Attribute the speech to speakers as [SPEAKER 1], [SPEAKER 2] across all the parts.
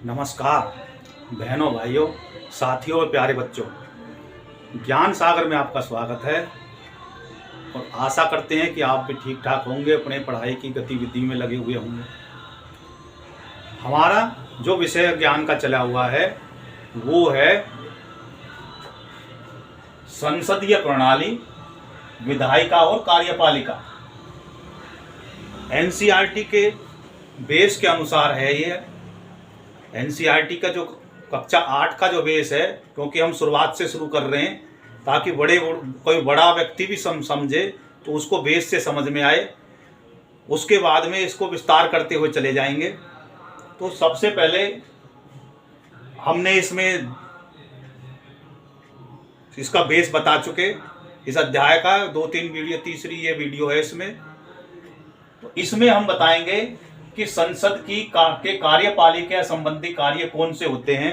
[SPEAKER 1] नमस्कार बहनों, भाइयों, साथियों और प्यारे बच्चों। ज्ञान सागर में आपका स्वागत है और आशा करते हैं कि आप भी ठीक ठाक होंगे, अपने पढ़ाई की गतिविधि में लगे हुए होंगे। हमारा जो विषय ज्ञान का चला हुआ है वो है संसदीय प्रणाली, विधायिका और कार्यपालिका। एनसीईआरटी के बेस के अनुसार है ये। एनसीईआरटी का जो कक्षा 8 का जो बेस है, क्योंकि हम शुरुआत से शुरू कर रहे हैं ताकि कोई बड़ा व्यक्ति भी समझे तो उसको बेस से समझ में आए, उसके बाद में इसको विस्तार करते हुए चले जाएंगे। तो सबसे पहले हमने इसका बेस बता चुके, इस अध्याय का 2-3 वीडियो, तीसरी ये वीडियो है इसमें। तो इसमें हम बताएंगे कि संसद के कार्यपालिका संबंधी कार्य कौन से होते हैं।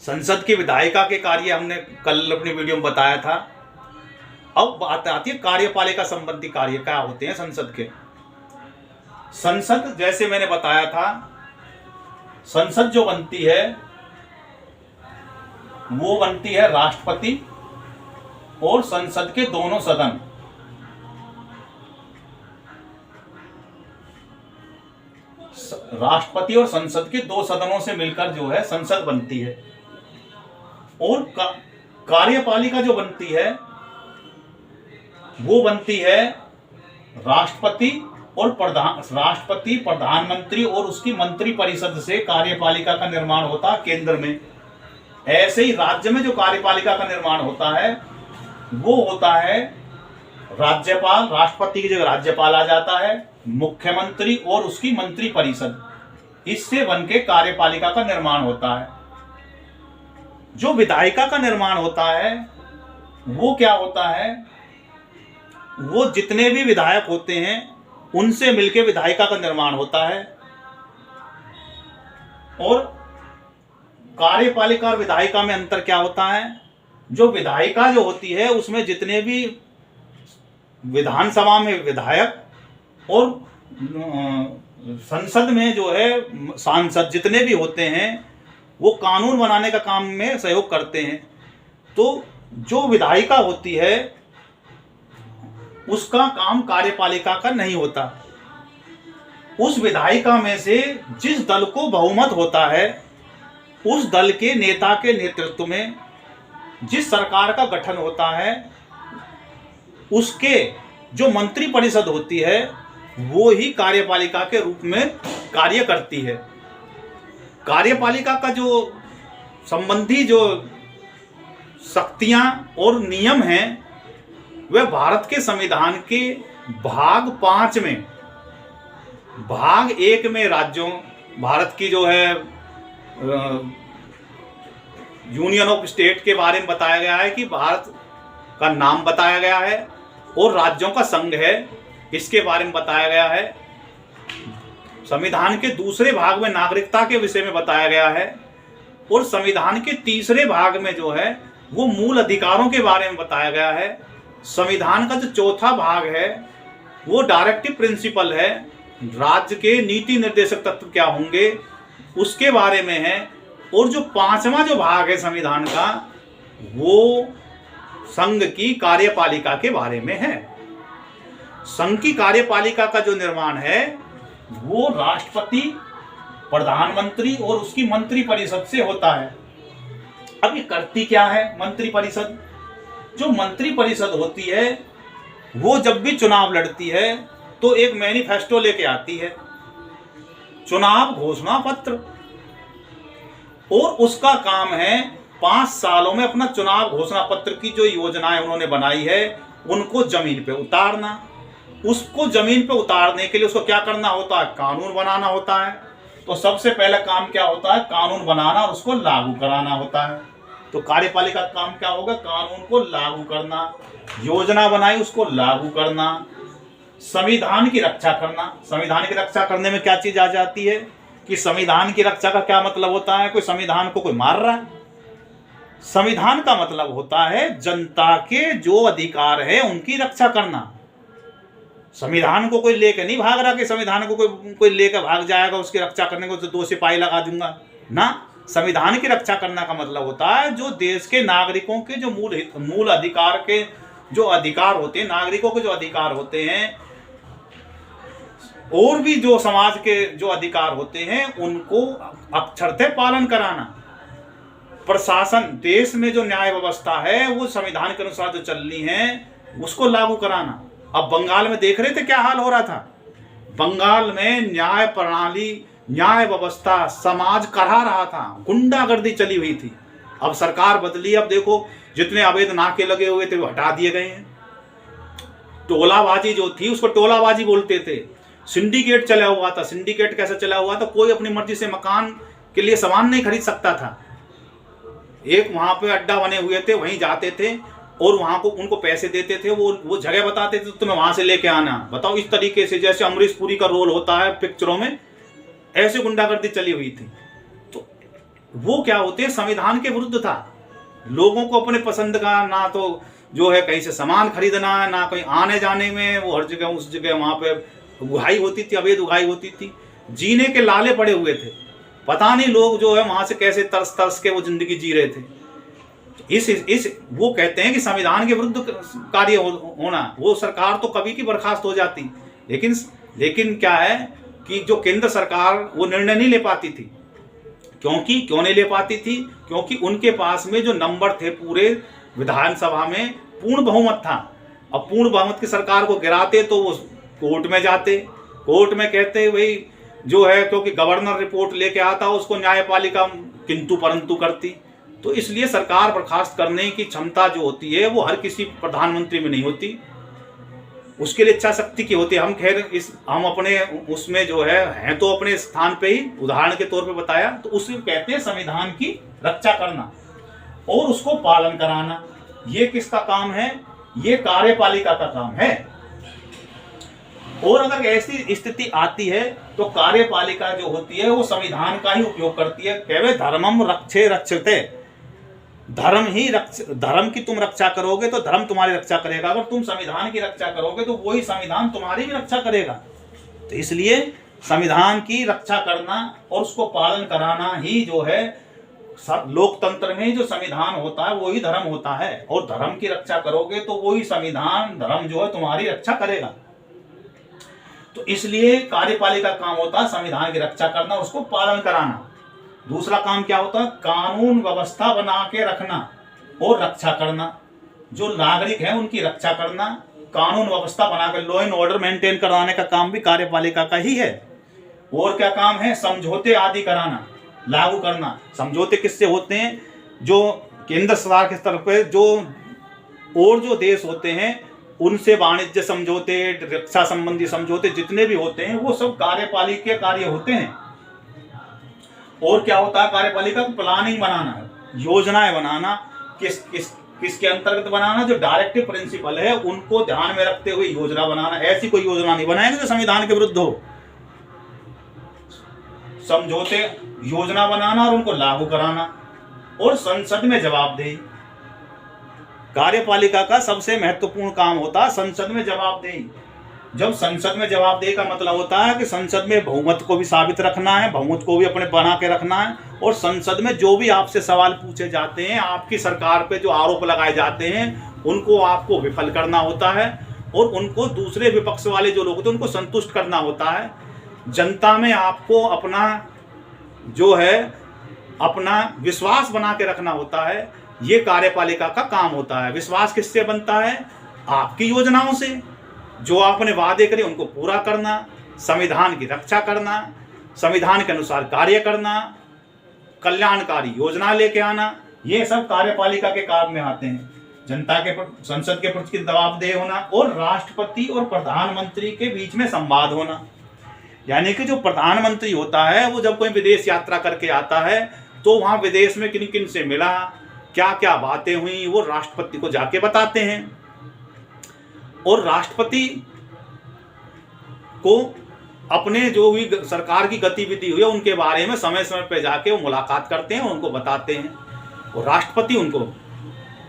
[SPEAKER 1] संसद की विधायिका के कार्य हमने कल अपनी वीडियो में बताया था। अब बात आती है कार्यपालिका संबंधी कार्य क्या होते हैं संसद के। संसद, जैसे मैंने बताया था, संसद जो बनती है वो बनती है राष्ट्रपति और संसद के दोनों सदन। राष्ट्रपति और संसद के दो सदनों से मिलकर जो है संसद बनती है। और कार्यपालिका जो बनती है वो बनती है राष्ट्रपति, प्रधानमंत्री और उसकी मंत्री परिषद से कार्यपालिका का निर्माण होता है केंद्र में। ऐसे ही राज्य में जो कार्यपालिका का निर्माण होता है वो होता है राज्यपाल। राष्ट्रपति की जगह राज्यपाल आ जाता है, मुख्यमंत्री और उसकी मंत्री परिषद, इससे बनके कार्यपालिका का निर्माण होता है। जो विधायिका का निर्माण होता है वो क्या होता है, वो जितने भी विधायक होते हैं उनसे मिलके विधायिका का निर्माण होता है। और कार्यपालिका और विधायिका में अंतर क्या होता है, जो विधायिका जो होती है उसमें जितने भी विधानसभा में विधायक और संसद में जो है सांसद जितने भी होते हैं वो कानून बनाने का काम में सहयोग करते हैं। तो जो विधायिका होती है उसका काम कार्यपालिका का नहीं होता। उस विधायिका में से जिस दल को बहुमत होता है उस दल के नेता के नेतृत्व में जिस सरकार का गठन होता है उसके जो मंत्री परिषद होती है वो ही कार्यपालिका के रूप में कार्य करती है। कार्यपालिका का जो संबंधी जो शक्तियां और नियम हैं वह भारत के संविधान के भाग 5 में, भाग 1 में राज्यों, भारत की जो है यूनियन ऑफ स्टेट के बारे में बताया गया है कि भारत का नाम बताया गया है, और राज्यों का संघ है इसके बारे में बताया गया है। संविधान के दूसरे भाग में नागरिकता के विषय में बताया गया है, और संविधान के तीसरे भाग में जो है वो मूल अधिकारों के बारे में बताया गया है। संविधान का जो चौथा भाग है वो डायरेक्टिव प्रिंसिपल है, राज्य के नीति निर्देशक तत्व क्या होंगे उसके बारे में है। और जो 5वां जो भाग है संविधान का वो संघ की कार्यपालिका के बारे में है। संघ की कार्यपालिका का जो निर्माण है वो राष्ट्रपति, प्रधानमंत्री और उसकी मंत्री परिषद से होता है। अब ये करती क्या है मंत्री परिषद? जो मंत्री परिषद होती है वो जब भी चुनाव लड़ती है तो एक मैनिफेस्टो लेके आती है, चुनाव घोषणा पत्र, और उसका काम है 5 सालों में अपना चुनाव घोषणा पत्र की जो योजनाएं उन्होंने बनाई है उनको जमीन पे उतारना। उसको जमीन पे उतारने के लिए उसको क्या करना होता है, कानून बनाना होता है। तो सबसे पहला काम क्या होता है, कानून बनाना और उसको लागू कराना होता है। तो कार्यपालिका का काम क्या होगा, कानून को लागू करना, योजना बनाई उसको लागू करना, संविधान की रक्षा करना। संविधान की रक्षा करने में क्या चीज आ जाती है कि संविधान की रक्षा का क्या मतलब होता है, कोई संविधान को कोई मार रहा है। संविधान का मतलब होता है जनता के जो अधिकार है उनकी रक्षा करना। संविधान को कोई लेकर नहीं भाग रहा कि संविधान को कोई लेकर भाग जाएगा उसकी रक्षा करने को तो 2 सिपाही लगा दूंगा ना। संविधान की रक्षा करना का मतलब होता है जो देश के नागरिकों के जो मूल अधिकार के जो अधिकार होते हैं, नागरिकों के जो अधिकार होते हैं और भी जो समाज के जो अधिकार होते हैं उनको अक्षरशः पालन कराना। प्रशासन, देश में जो न्याय व्यवस्था है वो संविधान के अनुसार जो चल रही है उसको लागू कराना। अब बंगाल में देख रहे थे क्या हाल हो रहा था। बंगाल में न्याय प्रणाली, न्याय व्यवस्था, समाज करा रहा था, गुंडागर्दी चली हुई थी। अब सरकार बदली, अब देखो जितने अवैध नाके लगे हुए थे वो हटा दिए गए हैं। टोलाबाजी जो थी उसको टोलाबाजी बोलते थे। सिंडिकेट चला हुआ था। सिंडिकेट कैसे चला हुआ था? कोई अपनी मर्जी से मकान के लिए सामान नहीं खरीद सकता था। एक वहां पे अड्डा बने हुए थे, वहीं जाते थे और वहां को उनको पैसे देते थे, वो जगह बताते थे तुम्हें वहां से लेके आना। बताओ, इस तरीके से जैसे अमरीश पुरी का रोल होता है पिक्चरों में, ऐसे गुंडागर्दी चली हुई थी। तो वो क्या होते हैं, संविधान के विरुद्ध था। लोगों को अपने पसंद का ना तो जो है कहीं से सामान खरीदना है, ना कहीं आने जाने में, वो हर जगह उस जगह वहां पे उगाही होती थी, अवैध उगाही होती थी। जीने के लाले पड़े हुए थे। पता नहीं लोग जो है वहां से कैसे तरस तरस के वो जिंदगी जी रहे थे। इस वो कहते हैं कि संविधान के विरुद्ध कार्य होना, वो सरकार तो कभी की बर्खास्त हो जाती। लेकिन क्या है कि जो केंद्र सरकार वो निर्णय नहीं ले पाती थी। क्यों नहीं ले पाती थी? क्योंकि उनके पास में जो नंबर थे पूरे विधानसभा में, पूर्ण बहुमत था। अब पूर्ण बहुमत की सरकार को गिराते तो वो कोर्ट में जाते, कोर्ट में कहते भाई जो है, क्योंकि गवर्नर रिपोर्ट लेके आता उसको न्यायपालिका किंतु परंतु करती। तो इसलिए सरकार बर्खास्त करने की क्षमता जो होती है वो हर किसी प्रधानमंत्री में नहीं होती, उसके लिए इच्छा शक्ति की होती है। हम हम अपने उसमें जो है तो अपने स्थान पे ही उदाहरण के तौर पे बताया, तो उसे कहते हैं संविधान की रक्षा करना और उसको पालन कराना। ये किसका काम है? ये कार्यपालिका का काम है। और अगर ऐसी स्थिति आती है तो कार्यपालिका जो होती है वो संविधान का ही उपयोग करती है। कहवे धर्मम रक्षे रक्षते, धर्म की तुम रक्षा करोगे तो धर्म तुम्हारी रक्षा करेगा। अगर तुम संविधान की रक्षा करोगे तो वही संविधान तुम्हारी भी रक्षा करेगा। तो इसलिए संविधान की रक्षा करना और उसको पालन कराना ही जो है लोकतंत्र में जो संविधान होता है वही धर्म होता है। और धर्म की रक्षा करोगे तो वही संविधान, धर्म जो है तुम्हारी रक्षा करेगा। तो इसलिए कार्यपालिका काम होता है संविधान की रक्षा करना, उसको पालन कराना। दूसरा काम क्या होता है? कानून व्यवस्था बना के रखना और रक्षा करना। जो नागरिक है उनकी रक्षा करना, कानून व्यवस्था बनाकर लॉ एंड ऑर्डर मेंटेन करवाने का काम भी कार्यपालिका का ही है। और क्या काम है? समझौते आदि कराना, लागू करना। समझौते किससे होते हैं? जो केंद्र सरकार के तरफ पे जो देश होते हैं उनसे वाणिज्य समझौते, रक्षा संबंधी समझौते जितने भी होते हैं वो सब कार्यपालिका के कार्य होते हैं। और क्या होता है? कार्यपालिका को प्लानिंग बनाना, योजनाएं बनाना, किसके अंतर्गत बनाना, जो डायरेक्टिव प्रिंसिपल है उनको ध्यान में रखते हुए योजना बनाना। ऐसी कोई योजना नहीं बनाएंगे जो संविधान के विरुद्ध हो। समझौते, योजना बनाना और उनको लागू कराना। और संसद में जवाबदेही, कार्यपालिका का सबसे महत्वपूर्ण काम होता है संसद में जवाबदेही। जब संसद में जवाबदेही का मतलब होता है कि संसद में बहुमत को भी साबित रखना है, बहुमत को भी अपने बना के रखना है। और संसद में जो भी आपसे सवाल पूछे जाते हैं, आपकी सरकार पे जो आरोप लगाए जाते हैं उनको आपको विफल करना होता है और उनको दूसरे विपक्ष वाले जो लोग होते हैं उनको संतुष्ट करना होता है। जनता में आपको अपना जो है अपना विश्वास बना के रखना होता है। ये कार्यपालिका का काम होता है। विश्वास किससे बनता है? आपकी योजनाओं से। जो आपने वादे करे उनको पूरा करना, संविधान की रक्षा करना, संविधान के अनुसार कार्य करना, कल्याणकारी योजना लेके आना, ये सब कार्यपालिका के काम में आते हैं। जनता के संसद के प्रति जवाबदेह होना और राष्ट्रपति और प्रधानमंत्री के बीच में संवाद होना। यानी कि जो प्रधानमंत्री होता है वो जब कोई विदेश यात्रा करके आता है तो वहां विदेश में किन किन से मिला, क्या क्या बातें हुई, वो राष्ट्रपति को जाके बताते हैं। और राष्ट्रपति को अपने जो भी सरकार की गतिविधि हुई है उनके बारे में समय समय पर जाके वो मुलाकात करते हैं, उनको बताते हैं। और राष्ट्रपति उनको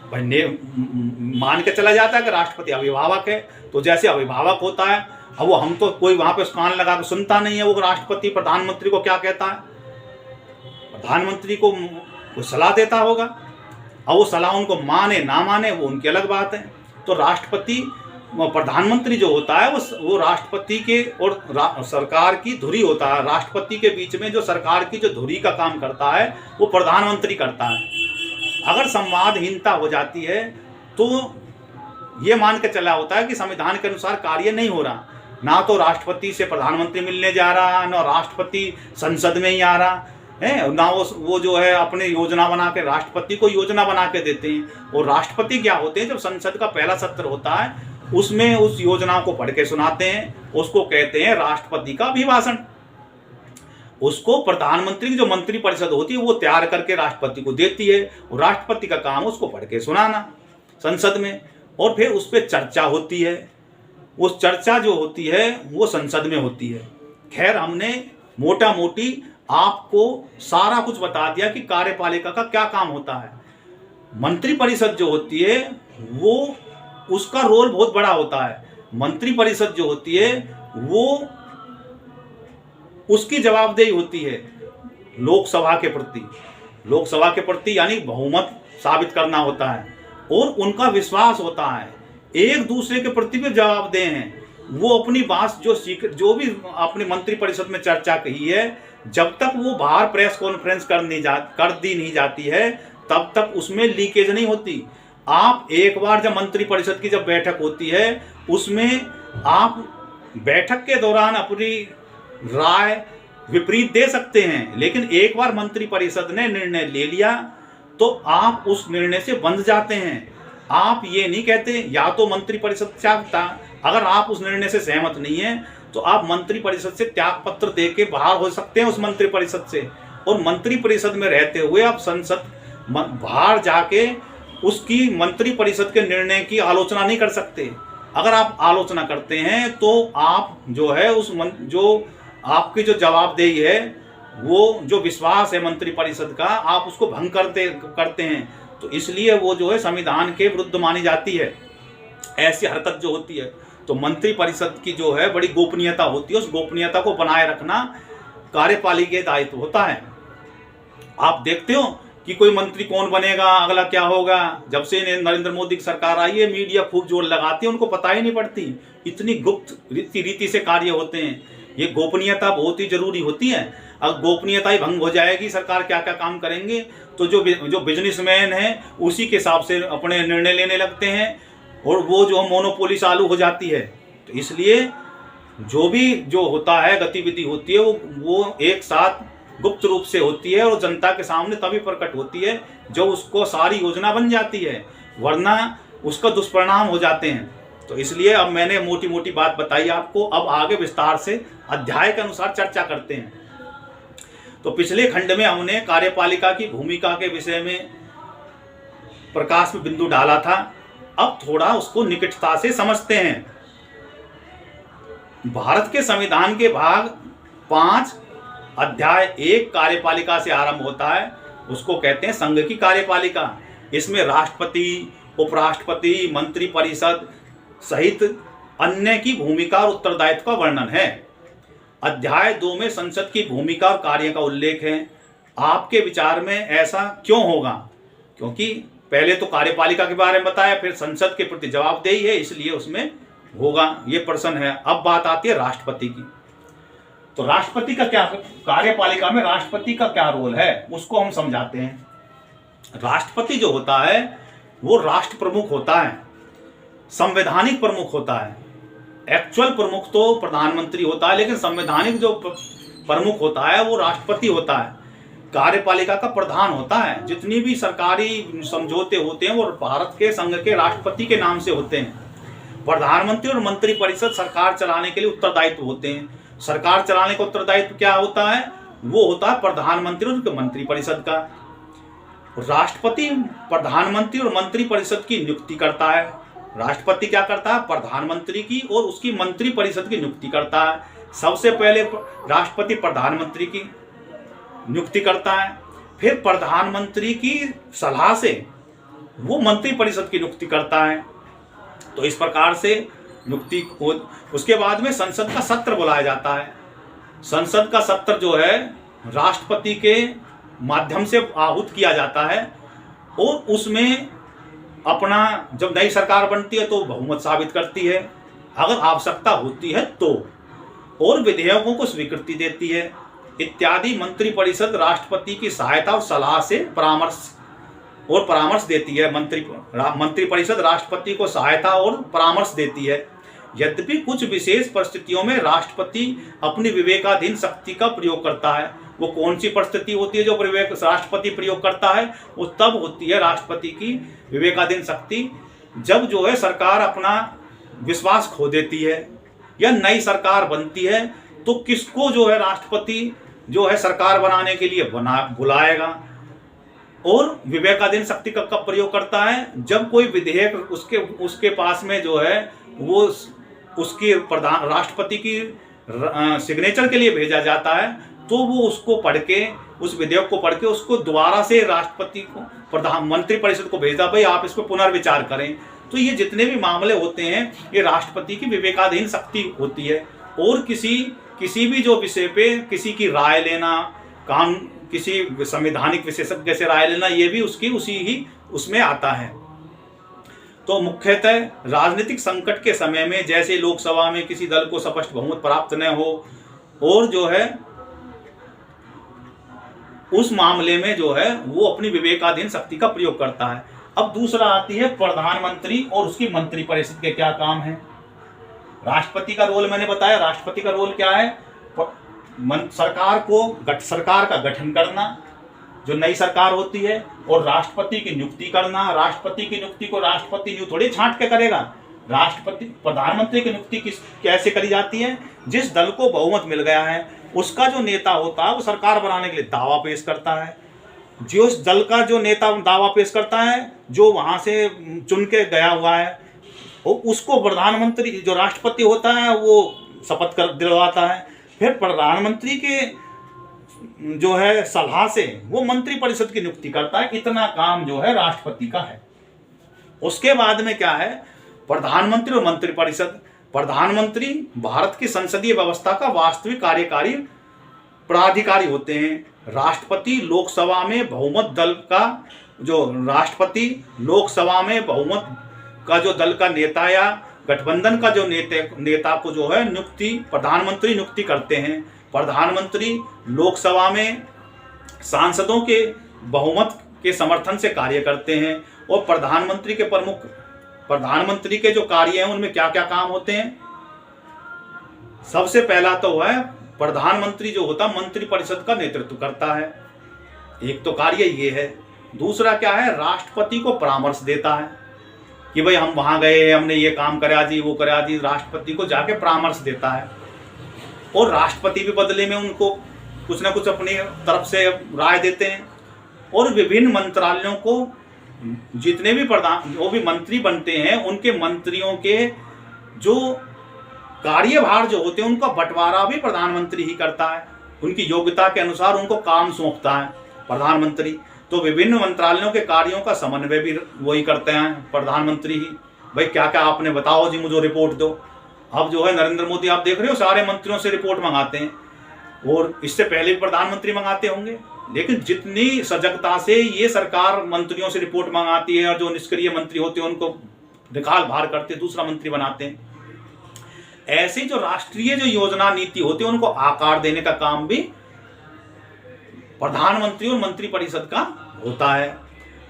[SPEAKER 1] मान के चला जाता है कि राष्ट्रपति अभिभावक है, तो जैसे अभिभावक होता है, अब वो हम तो कोई वहां पे कान लगा कर सुनता नहीं है वो राष्ट्रपति प्रधानमंत्री को क्या कहता है। प्रधानमंत्री को वो सलाह देता होगा, अब वो सलाह उनको माने ना माने वो उनकी अलग बात है। तो राष्ट्रपति प्रधानमंत्री जो होता है वो राष्ट्रपति के और सरकार की धुरी होता है। राष्ट्रपति के बीच में जो सरकार की जो धुरी का काम करता है वो प्रधानमंत्री करता है। अगर संवादहीनता हो जाती है तो ये मान के चला होता है कि संविधान के अनुसार कार्य नहीं हो रहा, ना तो राष्ट्रपति से प्रधानमंत्री मिलने जा रहा, ना राष्ट्रपति संसद में ही आ रहा है, ना वो जो है अपने योजना बना के राष्ट्रपति को योजना बना के देते हैं। और राष्ट्रपति क्या होते हैं, जब संसद का पहला सत्र होता है उसमें उस योजना को पढ़ के सुनाते हैं, उसको कहते हैं राष्ट्रपति का अभिभाषण। उसको प्रधानमंत्री की जो मंत्री परिषद होती है वो तैयार करके राष्ट्रपति को देती है, और राष्ट्रपति का काम उसको पढ़ के सुनाना संसद में, और फिर उस पर चर्चा होती है। उस चर्चा जो होती है वो संसद में होती है। खैर, हमने मोटा मोटी आपको सारा कुछ बता दिया कि कार्यपालिका का क्या काम होता है। मंत्री परिषद जो होती है वो उसका रोल बहुत बड़ा होता है। मंत्री परिषद जो होती है वो उसकी जवाबदेही होती है लोकसभा के प्रति, यानी बहुमत साबित करना होता है, और उनका विश्वास होता है, एक दूसरे के प्रति भी जवाबदेह हैं। वो अपनी बात जो भी अपनी मंत्री परिषद में चर्चा कही है, जब तक वो बाहर प्रेस कॉन्फ्रेंस कर दी नहीं जाती है तब तक उसमें लीकेज नहीं होती। आप एक बार जब मंत्री परिषद की जब बैठक होती है उसमें आप बैठक के दौरान अपनी राय विपरीत दे सकते हैं, लेकिन एक बार मंत्री परिषद ने निर्णय ले लिया तो आप उस निर्णय से बंध जाते हैं। आप ये नहीं कहते या तो मंत्री परिषद चाहता, अगर आप उस निर्णय से सहमत नहीं है तो आप मंत्री परिषद से त्याग पत्र दे के बाहर हो सकते हैं उस मंत्री परिषद से, और मंत्री परिषद में रहते हुए आप संसद बाहर जाके उसकी मंत्री परिषद के निर्णय की आलोचना नहीं कर सकते। अगर आप आलोचना करते हैं तो आप जो है जो आपकी जो जवाबदेही है, वो जो विश्वास है मंत्री परिषद का, आप उसको भंग करते हैं। तो इसलिए वो जो है संविधान के विरुद्ध मानी जाती है ऐसी हरकत जो होती है। तो मंत्री परिषद की जो है बड़ी गोपनीयता होती है, उस गोपनीयता को बनाए रखना कार्यपालिका के दायित्व होता है। आप देखते हो कि कोई मंत्री कौन बनेगा, अगला क्या होगा। जब से नरेंद्र मोदी की सरकार आई है मीडिया खूब जोर लगाती है, उनको पता ही नहीं पड़ती, इतनी गुप्त रीति से कार्य होते हैं। ये गोपनीयता बहुत ही जरूरी होती है। अगर गोपनीयता ही भंग हो जाएगी, सरकार क्या क्या काम करेंगे, तो जो बिजनेसमैन है उसी के हिसाब से अपने निर्णय लेने लगते हैं, और वो जो मोनोपोली चालू हो जाती है। तो इसलिए जो भी जो होता है गतिविधि होती है वो एक साथ गुप्त रूप से होती है, और जनता के सामने तभी प्रकट होती है जब उसको सारी योजना बन जाती है, वरना उसका दुष्परिणाम हो जाते हैं। तो इसलिए अब मैंने मोटी मोटी बात बताई आपको, अब आगे विस्तार से अध्याय के अनुसार चर्चा करते हैं। तो पिछले खंड में हमने कार्यपालिका की भूमिका के विषय में प्रकाश में बिंदु डाला था। अब थोड़ा उसको निकटता से समझते हैं। भारत के संविधान के भाग 5 अध्याय 1 कार्यपालिका से आरंभ होता है, उसको कहते हैं संघ की कार्यपालिका। इसमें राष्ट्रपति, उपराष्ट्रपति, मंत्री परिषद सहित अन्य की भूमिका और उत्तरदायित्व का वर्णन है। अध्याय 2 में संसद की भूमिका और कार्य का उल्लेख है। आपके विचार में ऐसा क्यों होगा? क्योंकि पहले तो कार्यपालिका के बारे में बताया, फिर संसद के प्रति जवाबदेही है, इसलिए उसमें होगा ये प्रश्न है। अब बात आती है राष्ट्रपति की। तो राष्ट्रपति का क्या, कार्यपालिका में राष्ट्रपति का क्या रोल है उसको हम समझाते हैं। राष्ट्रपति जो होता है वो राष्ट्र प्रमुख होता है, संवैधानिक प्रमुख होता है। एक्चुअल प्रमुख तो प्रधानमंत्री होता है, लेकिन संवैधानिक जो प्रमुख होता है वो राष्ट्रपति होता है। कार्यपालिका का प्रधान होता है। जितनी भी सरकारी समझौते होते हैं वो भारत के संघ के राष्ट्रपति के नाम से होते हैं। प्रधानमंत्री और मंत्री परिषद सरकार चलाने के लिए उत्तरदायित्व होते हैं। सरकार चलाने का उत्तरदायित्व क्या होता है? वो होता है प्रधानमंत्री और मंत्री परिषद का। राष्ट्रपति प्रधानमंत्री और मंत्री परिषद की नियुक्ति करता है। राष्ट्रपति क्या करता है? प्रधानमंत्री की और उसकी मंत्री परिषद की नियुक्ति करता है। सबसे पहले राष्ट्रपति प्रधानमंत्री की नियुक्ति करता है, फिर प्रधानमंत्री की सलाह से वो मंत्री परिषद की नियुक्ति करता है। तो इस प्रकार से नियुक्ति हो। उसके बाद में संसद का सत्र बुलाया जाता है। संसद का सत्र जो है राष्ट्रपति के माध्यम से आहूत किया जाता है और उसमें अपना, जब नई सरकार बनती है तो बहुमत साबित करती है, अगर आवश्यकता होती है तो, और विधेयकों को स्वीकृति देती है इत्यादि। मंत्री परिषद राष्ट्रपति की सहायता और सलाह से परामर्श देती है। मंत्री परिषद राष्ट्रपति को सहायता और परामर्श देती है। यद्यपि कुछ विशेष परिस्थितियों में राष्ट्रपति अपनी विवेकाधीन शक्ति का प्रयोग करता है। वो कौन सी परिस्थिति होती है जो राष्ट्रपति प्रयोग करता है? वो तब होती है राष्ट्रपति की विवेकाधीन शक्ति जब जो है सरकार अपना विश्वास खो देती है या नई सरकार बनती है, तो किसको जो है राष्ट्रपति जो है सरकार बनाने के लिए बुलाएगा। और विवेकाधीन शक्ति का कब प्रयोग करता है? जब कोई विधेयक उसके पास में जो है वो उसकी राष्ट्रपति की सिग्नेचर के लिए भेजा जाता है, तो वो उसको पढ़ के, उस विधेयक को पढ़ के उसको दोबारा से राष्ट्रपति को मंत्री परिषद को भेजता, भाई आप इस पर पुनर्विचार करें। तो ये जितने भी मामले होते हैं ये राष्ट्रपति की विवेकाधीन शक्ति होती है। और किसी भी जो विषय पे किसी की राय लेना, किसी संवैधानिक विशेषज्ञ से राय लेना, ये भी उसमें आता है। तो मुख्यतः राजनीतिक संकट के समय में, जैसे लोकसभा में किसी दल को स्पष्ट बहुमत प्राप्त न हो, और जो है उस मामले में जो है वो अपनी विवेकाधीन शक्ति का प्रयोग करता है। अब दूसरा आती है प्रधानमंत्री और उसकी मंत्री परिषद के क्या काम है। राष्ट्रपति का रोल मैंने बताया। राष्ट्रपति का रोल क्या है? सरकार का गठन करना, जो नई सरकार होती है, और राष्ट्रपति की नियुक्ति करना। राष्ट्रपति की नियुक्ति को राष्ट्रपति थोड़ी छांट के करेगा। प्रधानमंत्री की नियुक्ति कैसे करी जाती है? जिस दल को बहुमत मिल गया है उसका जो नेता होता है वो सरकार बनाने के लिए दावा पेश करता है। जो उस दल का जो नेता दावा पेश करता है, जो वहां से चुन के गया हुआ है, उसको प्रधानमंत्री, जो राष्ट्रपति होता है, वो शपथ दिलवाता है। फिर प्रधानमंत्री के जो है सलाह से वो मंत्री परिषद की नियुक्ति करता है। इतना काम जो है राष्ट्रपति का है। उसके बाद में क्या है? प्रधानमंत्री और मंत्री परिषद। प्रधानमंत्री भारत की संसदीय व्यवस्था का वास्तविक कार्यकारी प्राधिकारी होते हैं। राष्ट्रपति लोकसभा में बहुमत दल का जो दल का नेता या गठबंधन का जो नेता को जो है प्रधानमंत्री नियुक्ति करते हैं। प्रधानमंत्री लोकसभा में सांसदों के बहुमत के समर्थन से कार्य करते हैं। और प्रधानमंत्री के जो कार्य हैं उनमें क्या क्या काम होते हैं? सबसे पहला तो है प्रधानमंत्री जो होता मंत्री परिषद का नेतृत्व करता है। एक तो कार्य ये है। दूसरा क्या है? राष्ट्रपति को परामर्श देता है कि भाई हम वहां गए, हमने ये काम करा जी, वो करा जी। राष्ट्रपति को जाके परामर्श देता है और राष्ट्रपति भी बदले में उनको कुछ ना कुछ अपनी तरफ से राय देते हैं। और विभिन्न मंत्रालयों को जितने भी जो भी मंत्री बनते हैं उनके मंत्रियों के जो कार्यभार जो होते हैं उनका बंटवारा भी प्रधानमंत्री ही करता है। उनकी योग्यता के अनुसार उनको काम सौंपता है प्रधानमंत्री। तो विभिन्न मंत्रालयों के कार्यों का समन्वय भी वही करते हैं प्रधानमंत्री ही। भाई क्या क्या आपने बताओ जी, मुझे रिपोर्ट दो। अब जो है नरेंद्र मोदी आप देख रहे हो सारे मंत्रियों से रिपोर्ट मंगाते हैं, और इससे पहले भी प्रधानमंत्री मंगाते होंगे। लेकिन जितनी सजगता से ये सरकार मंत्रियों से रिपोर्ट मंगाती है और जो निष्क्रिय मंत्री होते हैं उनको निकाल बाहर करते दूसरा मंत्री बनाते हैं, ऐसे जो राष्ट्रीय जो योजना नीति होती है उनको आकार देने का काम भी प्रधानमंत्री और मंत्री परिषद का होता है।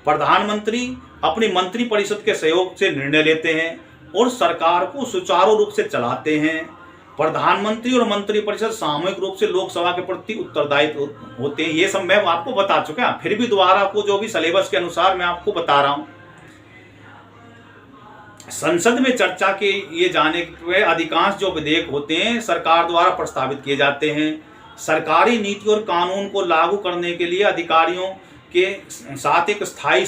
[SPEAKER 1] प्रधानमंत्री अपनी मंत्री परिषद के सहयोग से निर्णय लेते हैं और सरकार को सुचारू रूप से चलाते हैं। प्रधानमंत्री और मंत्री परिषद सामूहिक रूप से लोकसभा के प्रति उत्तरदायी होते हैं। ये सब मैं आपको बता चुका, फिर भी दोबारा को जो भी सिलेबस के अनुसार मैं आपको बता रहा हूं। संसद में चर्चा के ये जाने के अधिकांश जो विधेयक होते हैं सरकार द्वारा प्रस्तावित किए जाते हैं। सरकारी नीति और कानून को लागू करने के लिए अधिकारियों के साथ एक स्थायी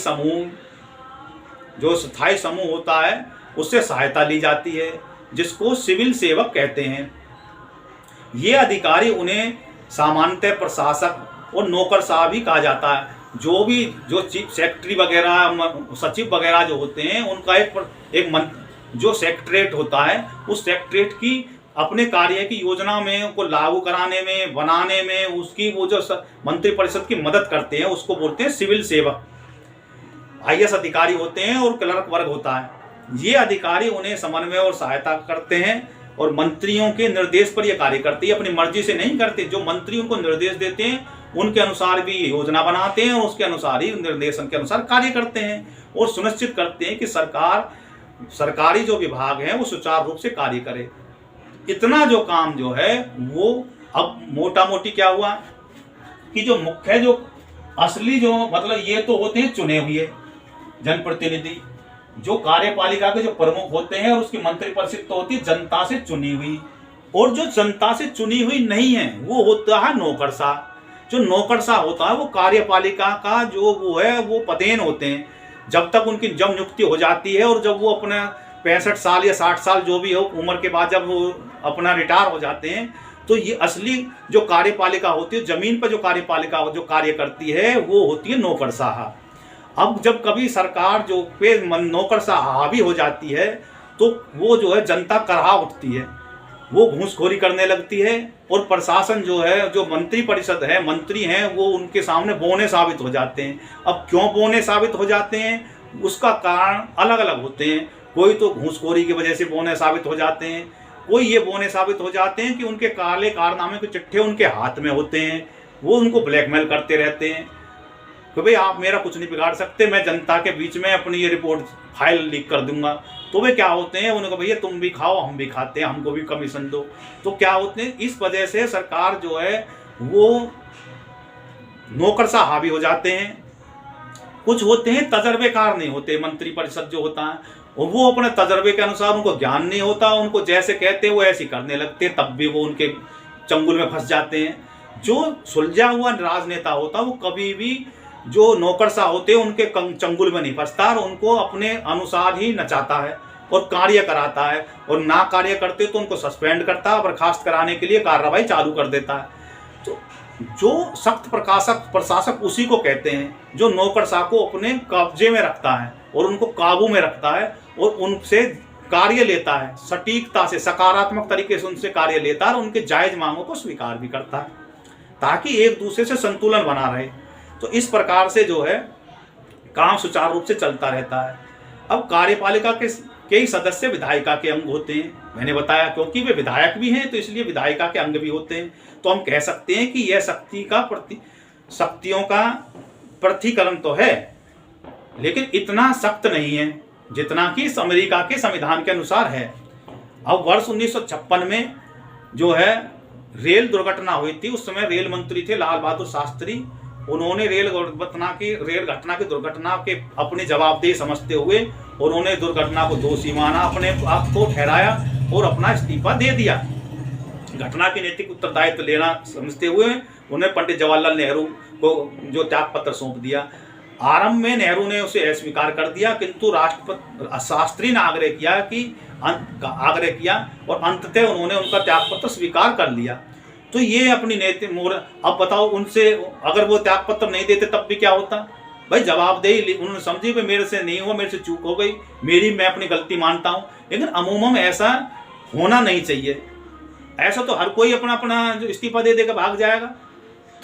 [SPEAKER 1] समूह होता है, उससे सहायता ली जाती है, जिसको सिविल सेवक कहते हैं। ये अधिकारी, उन्हें सामान्यतः प्रशासक और नौकरशाह भी कहा जाता है। जो भी जो चीफ सेक्रेटरी वगैरह सचिव वगैरह जो होते हैं उनका एक जो सेक्रेटरीट होता है, उस सेक्रेटरीट की अपने कार्य की योजना में को लागू कराने में, बनाने में उसकी वो जो मंत्रिपरिषद की मदद करते हैं उसको बोलते हैं सिविल सेवक। IAS अधिकारी होते हैं और क्लर्क वर्ग होता है। ये अधिकारी उन्हें समन्वय और सहायता करते हैं और मंत्रियों के निर्देश पर ये कार्य करते हैं, अपनी मर्जी से नहीं करते। जो मंत्री उनको निर्देश देते हैं उनके अनुसार भी योजना बनाते हैं और उसके अनुसार ही निर्देशन के अनुसार कार्य करते हैं और सुनिश्चित करते हैं कि सरकारी जो विभाग है वो सुचारू रूप से कार्य करे। इतना जो काम जो है वो अब मोटा मोटी क्या हुआ कि जो मुख्य जो असली जो मतलब ये तो होते हैं चुने हुए जनप्रतिनिधि, जो कार्यपालिका के जो प्रमुख होते हैं, और उसकी मंत्रिपरिषद तो होती है जनता से चुनी हुई, और जो जनता से चुनी हुई नहीं है वो होता है नौकरशाह। जो नौकरशाह होता है वो कार्यपालिका का जो वो है वो पदेन होते हैं। जब तक उनकी जब नियुक्ति हो जाती है और जब वो अपने 65 साल या 60 साल जो भी हो उम्र के बाद जब वो अपना रिटायर हो जाते हैं, तो ये असली जो कार्यपालिका होती है, जमीन पर जो कार्यपालिका जो कार्य करती है वो होती है नौकरशाह। अब जब कभी सरकार जो पे नौकरशाह हावी हो जाती है तो वो जो है जनता करहा उठती है, वो घूसखोरी करने लगती है, और प्रशासन जो है जो मंत्री परिषद है, मंत्री हैं, वो उनके सामने बौने साबित हो जाते हैं। अब क्यों बौने साबित हो जाते हैं उसका कारण अलग अलग होते हैं। कोई तो घूसखोरी की वजह से बौने साबित हो जाते हैं, कोई ये बौने साबित हो जाते हैं कि उनके काले कारनामे के चिट्ठे उनके हाथ में होते हैं, वो उनको ब्लैकमेल करते रहते हैं कि भाई आप मेरा कुछ नहीं बिगाड़ सकते, मैं जनता के बीच में अपनी ये रिपोर्ट फाइल लीक कर दूंगा। तो वे क्या होते हैं, उनको भैया तुम भी खाओ हम भी खाते हैं, हमको भी कमीशन दो। तो क्या होते हैं, इस वजह से सरकार जो है वो नौकरशाह हावी हो जाते हैं। कुछ होते हैं तजर्बेकार नहीं होते, मंत्री परिषद जो होता है, और वो अपने तजर्बे के अनुसार उनको ज्ञान नहीं होता, उनको जैसे कहते हैं वो ऐसे करने लगते हैं, तब भी वो उनके चंगुल में फंस जाते हैं। जो सुलझा हुआ राजनेता होता है वो कभी भी जो नौकरशाह होते हैं उनके चंगुल में नहीं फंसता और उनको अपने अनुसार ही नचाता है और कार्य कराता है, और ना कार्य करते तो उनको सस्पेंड करता है, बर्खास्त कराने के लिए कार्रवाई चालू कर देता है। तो जो सख्त प्रशासक उसी को कहते हैं जो नौकरशाह को अपने कब्जे में रखता है और उनको काबू में रखता है और उनसे कार्य लेता है, सटीकता से सकारात्मक तरीके से उनसे कार्य लेता है और उनके जायज मांगों को स्वीकार भी करता है, ताकि एक दूसरे से संतुलन बना रहे। तो इस प्रकार से जो है काम सुचारू रूप से चलता रहता है। अब कार्यपालिका के ही सदस्य विधायिका के अंग होते हैं, मैंने बताया, क्योंकि वे विधायक भी हैं तो इसलिए विधायिका के अंग भी होते हैं। तो हम कह सकते हैं कि यह शक्तियों का प्रतिकरण तो है, लेकिन इतना सख्त नहीं है जितना कि अमेरिका के संविधान के अनुसार है। अब वर्ष 1956 में जो है रेल दुर्घटना हुई थी, उस समय रेल मंत्री थे लाल बहादुर शास्त्री। उन्होंने रेल घटना की दुर्घटना के अपनी जवाबदेही समझते हुए उन्होंने दुर्घटना को दोषी माना, अपने आप को ठहराया और अपना इस्तीफा दे दिया। घटना की नैतिक उत्तरदायित्व लेना समझते हुए उन्हें पंडित जवाहरलाल नेहरू को जो त्याग पत्र सौंप दिया। आरंभ में नेहरू ने उसे अस्वीकार कर दिया, किंतु राष्ट्रपति शास्त्री ने आग्रह किया और अंततः उन्होंने उनका त्याग पत्र स्वीकार कर लिया। तो ये अपनी नैतिक मोड़। अब बताओ, उनसे अगर वो त्याग पत्र नहीं देते तब भी क्या होता भाई, जवाबदेही उन्होंने समझी कि मेरे से नहीं हुआ, मेरे से चूक हो गई, मैं अपनी गलती मानता हूँ। लेकिन अमूमन ऐसा होना नहीं चाहिए। ऐसा तो हर कोई अपना अपना जो इस्तीफा दे देकर भाग जाएगा,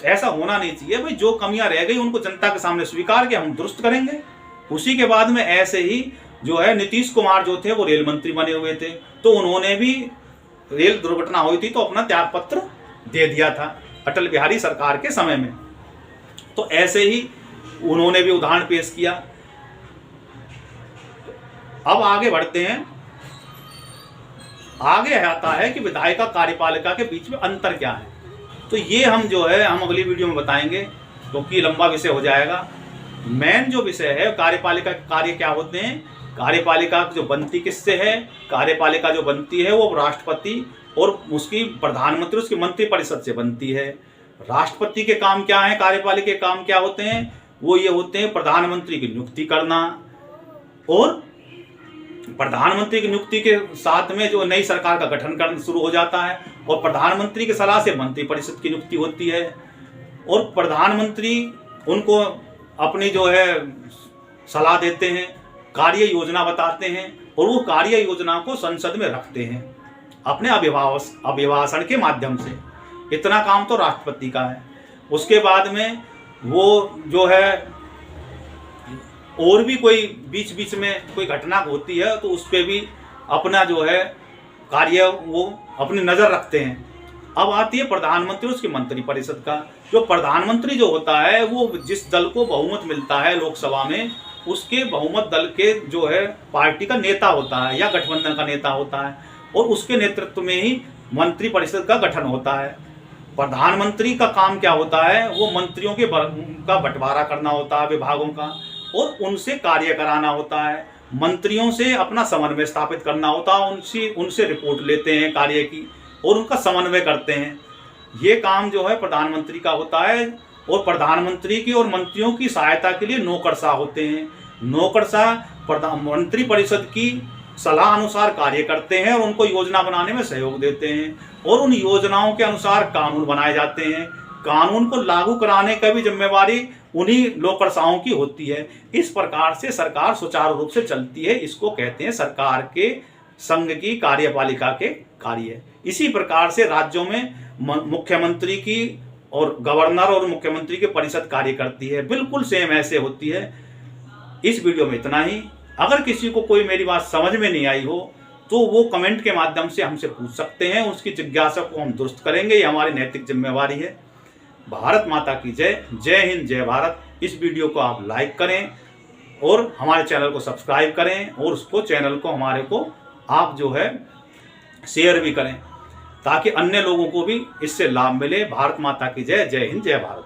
[SPEAKER 1] ऐसा होना नहीं चाहिए। भाई जो कमियां रह गई उनको जनता के सामने स्वीकार के हम दुरुस्त करेंगे। उसी के बाद में ऐसे ही जो है नीतीश कुमार जो थे वो रेल मंत्री बने हुए थे, तो उन्होंने भी रेल दुर्घटना हुई थी तो अपना त्याग पत्र दे दिया था अटल बिहारी सरकार के समय में। तो ऐसे ही उन्होंने भी उदाहरण पेश किया। अब आगे बढ़ते हैं। आगे आता है कि विधायिका कार्यपालिका के बीच में अंतर क्या है। तो ये हम जो है हम अगली वीडियो में बताएंगे, क्योंकि लंबा विषय हो जाएगा। मेन जो विषय है कार्यपालिका के कार्य क्या होते हैं, कार्यपालिका जो बनती किससे है, कार्यपालिका जो बनती है वो राष्ट्रपति और उसकी प्रधानमंत्री उसकी मंत्रिपरिषद से बनती है। राष्ट्रपति के काम क्या है, कार्यपालिका के काम क्या होते हैं, वो ये होते हैं प्रधानमंत्री की नियुक्ति करना, और प्रधानमंत्री की नियुक्ति के साथ में जो नई सरकार का गठन करना शुरू हो जाता है, और प्रधानमंत्री की सलाह से मंत्रिपरिषद की नियुक्ति होती है, और प्रधानमंत्री उनको अपनी जो है सलाह देते हैं, कार्य योजना बताते हैं और वो कार्य योजना को संसद में रखते हैं अपने अभिभाषण के माध्यम से। इतना काम तो राष्ट्रपति का है। उसके बाद में वो जो है और भी कोई बीच बीच में कोई घटना होती है तो उस पर भी अपना जो है कार्य वो अपनी नज़र रखते हैं। अब आती है प्रधानमंत्री और उसकी मंत्रिपरिषद का। जो प्रधानमंत्री जो होता है वो जिस दल को बहुमत मिलता है लोकसभा में, उसके बहुमत दल के जो है पार्टी का नेता होता है या गठबंधन का नेता होता है और उसके नेतृत्व में ही मंत्रिपरिषद का गठन होता है। प्रधानमंत्री का काम क्या होता है, वो मंत्रियों के का बंटवारा करना होता है विभागों का और उनसे कार्य कराना होता है। मंत्रियों से अपना समन्वय स्थापित करना होता है, उनसे रिपोर्ट लेते हैं कार्य की और उनका समन्वय करते हैं। ये काम जो है प्रधानमंत्री का होता है। और प्रधानमंत्री की और मंत्रियों की सहायता के लिए नौकरशाह होते हैं। नौकरशाह मंत्रिपरिषद की सलाह अनुसार कार्य करते हैं और उनको योजना बनाने में सहयोग देते हैं और उन योजनाओं के अनुसार कानून बनाए जाते हैं। कानून को लागू कराने का भी जिम्मेवारी उन्हीं नौकरशाहों की होती है। इस प्रकार से सरकार सुचारू रूप से चलती है। इसको कहते हैं सरकार के संघ की कार्यपालिका के कार्य। इसी प्रकार से राज्यों में मुख्यमंत्री की और गवर्नर और मुख्यमंत्री की परिषद कार्य करती है। बिल्कुल सेम ऐसे होती है। इस वीडियो में इतना ही। अगर किसी को कोई मेरी बात समझ में नहीं आई हो तो वो कमेंट के माध्यम से हमसे पूछ सकते हैं। उसकी जिज्ञासा को हम दुरुस्त करेंगे। ये हमारी नैतिक जिम्मेवारी है। भारत माता की जय। जय हिंद, जय भारत। इस वीडियो को आप लाइक करें और हमारे चैनल को सब्सक्राइब करें और उसको चैनल को हमारे को आप जो है शेयर भी करें ताकि अन्य लोगों को भी इससे लाभ मिले। भारत माता की जय। जय हिंद, जय भारत।